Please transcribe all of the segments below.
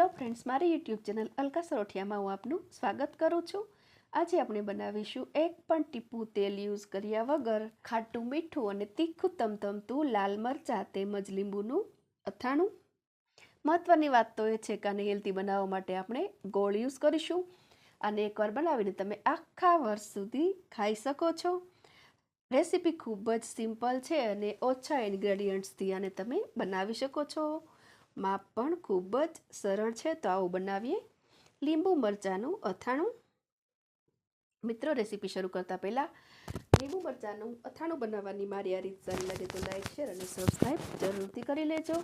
Hello friends, મારી YouTube channel Alka સરોઠિયામાં હું આપનું સ્વાગત કરું છું। આજે આપણે બનાવીશું એક પણ ટીપું તેલ યુઝ કર્યા વગર ખાટું મીઠું અને તીખું તમતમતું લાલ મરચાં તેમજ લીંબુનું અથાણું। મહત્વની વાત તો એ છે કે આને હેલ્ધી બનાવવા માટે આપણે ગોળ યુઝ કરીશું। આને એકવાર બનાવીને તમે આખા વર્ષ સુધી ખાઈ શકો છો। રેસીપી ખૂબ જ સિમ્પલ છે અને ઓછા ઇન્ગ્રેડિયન્ટ્સથી આને તમે બનાવી શકો છો। માપ પણ ખૂબ જ સરળ છે, તો આવું બનાવીએ લીંબુ મરચાંનું અથાણું। મિત્રો, રેસીપી શરૂ કરતાં પહેલાં લીંબુ મરચાંનું અથાણું બનાવવાની મારી આ રીત સારી લાગે તો લાઈક, શેર અને સબસ્ક્રાઈબ જરૂરથી કરી લેજો।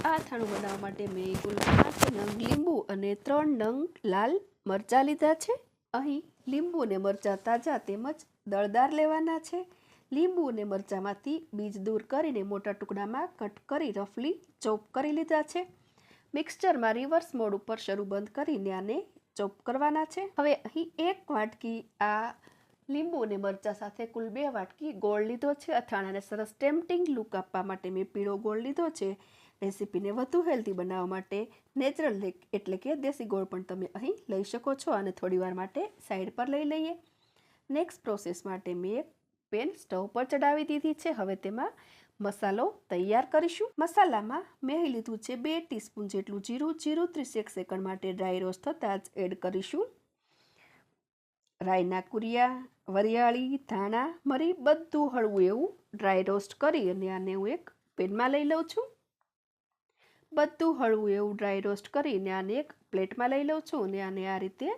આ અથાણું બનાવવા માટે મેં કુલ 5 નંગ લીંબુ અને 3 નંગ લાલ મરચાં લીધા છે। અહીં લીંબુ અને મરચાં તાજા તેમજ દળદાર લેવાના છે। લીંબુ અને મરચાંમાંથી બીજ દૂર કરીને મોટા ટુકડામાં કટ કરી રફલી ચોપ કરી લીધા છે। મિક્સચરમાં રિવર્સ મોડ ઉપર શરૂ બંધ કરીને આને ચોપ કરવાના છે। હવે અહીં 1 વાટકી આ લીંબુ અને મરચાં સાથે કુલ 2 વાટકી ગોળ લીધો છે। અથાણાને સરસ ટેમ્પટિંગ લુક આપવા માટે મેં પીળો ગોળ લીધો છે। રેસીપીને વધુ હેલ્ધી બનાવવા માટે નેચરલ એટલે કે દેશી ગોળ પણ તમે અહીં લઈ શકો છો। અને થોડીવાર માટે સાઈડ પર લઈ લઈએ। નેક્સ્ટ પ્રોસેસ માટે મેં એક પેન સ્ટવ પર ચડાવી દીધી છે। હવે તેમાં મસાલો તૈયાર કરીશું। મસાલામાં મેં લીધું છે 2 ટીસ્પૂન જેટલું જીરું। જીરું 30 સેકન્ડ માટે ડ્રાય રોસ્ટ થતાં જ એડ કરીશું। રાઈના કુરિયા, વરિયાળી, ધાણા, મરી બધું હળવું એવું ડ્રાય રોસ્ટ કરી અને આને હું એક પેનમાં લઈ લઉં છું। બધું હળવું એવું ડ્રાય રોસ્ટ કરીને આને એક પ્લેટમાં લઈ લઉં છું અને આને આ રીતે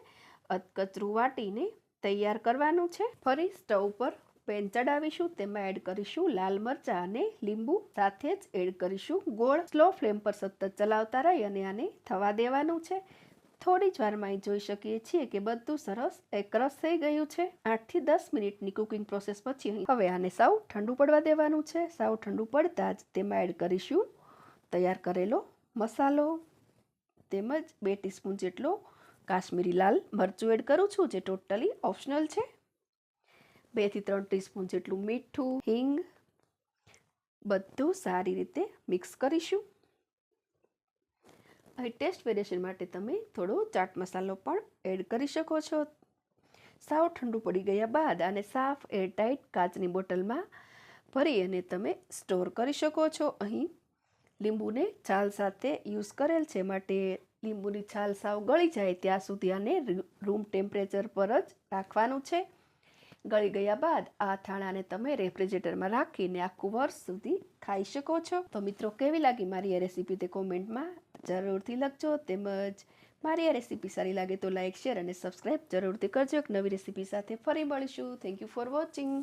અધકચરું વાટીને તૈયાર કરવાનું છે। ફરી સ્ટવ પર પેન ચડાવીશું, તેમાં એડ કરીશું લાલ મરચાં અને લીંબુ, સાથે જ એડ કરીશું ગોળ। સ્લો ફ્લેમ પર સતત ચલાવતા રહી અને આને થવા દેવાનું છે। થોડી જ વારમાં અહીં જોઈ શકીએ છીએ કે બધું સરસ એકરસ થઈ ગયું છે। 8 થી 10 મિનિટની કુકિંગ પ્રોસેસ પછી હવે આને સાવ ઠંડુ પડવા દેવાનું છે। સાવ ઠંડુ પડતા જ તેમાં એડ કરીશું તૈયાર કરેલો મસાલો તેમજ 2 ટીસ્પૂન જેટલો કાશ્મીરી લાલ મરચું એડ કરું છું, જે ટોટલી ઓપ્શનલ છે। 2 થી 3 ટીસ્પૂન જેટલું મીઠું, હિંગ, બધું સારી રીતે મિક્સ કરીશું। અહીં ટેસ્ટ વેરિએશન માટે તમે થોડો ચાટ મસાલો પણ એડ કરી શકો છો। સાવ ઠંડુ પડી ગયા બાદ આને સાફ એરટાઇટ કાચની બોટલમાં ભરી અને તમે સ્ટોર કરી શકો છો। અહીં લીંબુને છાલ સાથે યુઝ કરેલ છે, માટે લીંબુની છાલ સાવ ગળી જાય ત્યાં સુધી આને રૂમ ટેમ્પરેચર પર જ રાખવાનું છે। ગળી ગયા બાદ આ અથાણાને તમે રેફ્રિજરેટરમાં રાખીને આખું વર્ષ સુધી ખાઈ શકો છો। તો મિત્રો, કેવી લાગી મારી આ રેસીપી તે કોમેન્ટમાં જરૂરથી લખજો। તેમજ મારી આ રેસીપી સારી લાગે તો લાઈક, શેર અને સબસ્ક્રાઈબ જરૂરથી કરજો। એક નવી રેસીપી સાથે ફરી મળીશું। Thank you for watching.